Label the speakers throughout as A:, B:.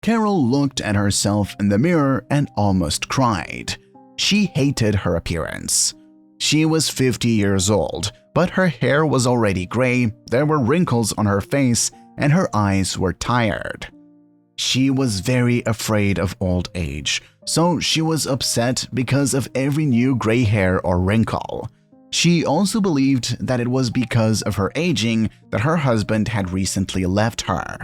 A: Carol looked at herself in the mirror and almost cried. She hated her appearance. She was 50 years old, but her hair was already gray, there were wrinkles on her face, and her eyes were tired. She was very afraid of old age, so she was upset because of every new gray hair or wrinkle. She also believed that it was because of her aging that her husband had recently left her.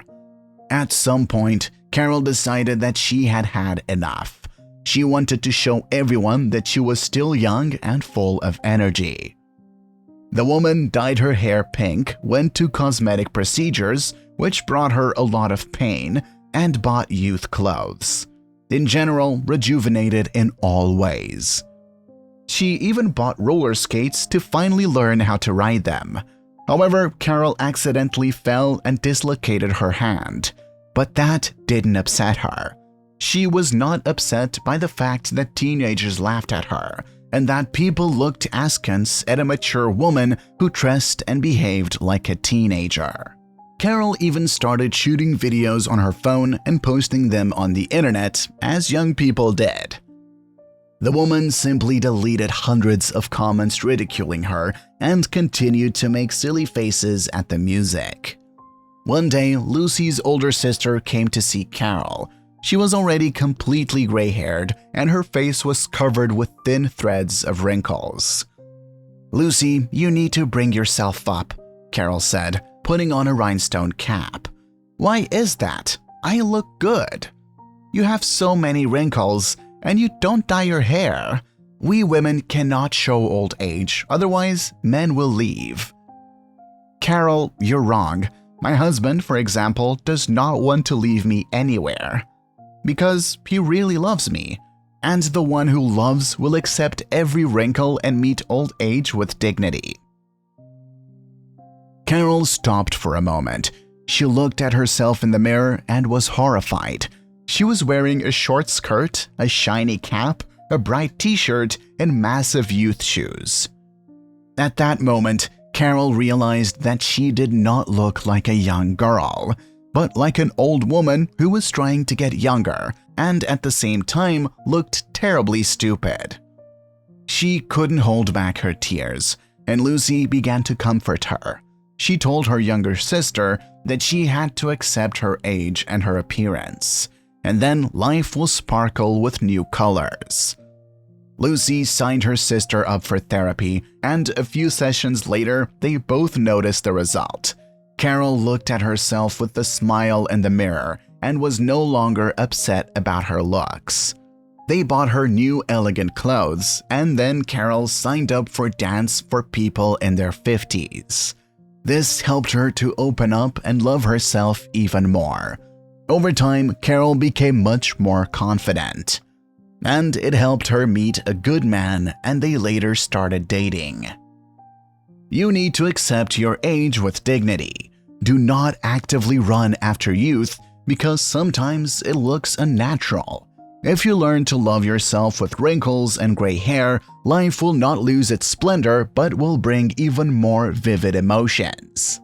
A: At some point, Carol decided that she had had enough. She wanted to show everyone that she was still young and full of energy. The woman dyed her hair pink, went to cosmetic procedures, which brought her a lot of pain, and bought youth clothes. In general, rejuvenated in all ways. She even bought roller skates to finally learn how to ride them. However, Carol accidentally fell and dislocated her hand. But that didn't upset her. She was not upset by the fact that teenagers laughed at her and that people looked askance at a mature woman who dressed and behaved like a teenager. Carol even started shooting videos on her phone and posting them on the internet, as young people did. The woman simply deleted hundreds of comments ridiculing her and continued to make silly faces at the music. One day, Lucy's older sister came to see Carol. She was already completely gray-haired, and her face was covered with thin threads of wrinkles. "Lucy, you need to bring yourself up," Carol said, putting on a rhinestone cap. "Why is that? I look good. You have so many wrinkles, and you don't dye your hair. We women cannot show old age, otherwise men will leave." "Carol, you're wrong. My husband, for example, does not want to leave me anywhere. Because he really loves me, and the one who loves will accept every wrinkle and meet old age with dignity." Carol stopped for a moment. She looked at herself in the mirror and was horrified. She was wearing a short skirt, a shiny cap, a bright t-shirt, and massive youth shoes. At that moment, Carol realized that she did not look like a young girl, but like an old woman who was trying to get younger and at the same time looked terribly stupid. She couldn't hold back her tears, and Lucy began to comfort her. She told her younger sister that she had to accept her age and her appearance, and then life will sparkle with new colors. Lucy signed her sister up for therapy, and a few sessions later, they both noticed the result. Carol looked at herself with a smile in the mirror and was no longer upset about her looks. They bought her new elegant clothes, and then Carol signed up for dance for people in their 50s. This helped her to open up and love herself even more. Over time, Carol became much more confident. And it helped her meet a good man, and they later started dating. You need to accept your age with dignity. Do not actively run after youth because sometimes it looks unnatural. If you learn to love yourself with wrinkles and gray hair, life will not lose its splendor but will bring even more vivid emotions.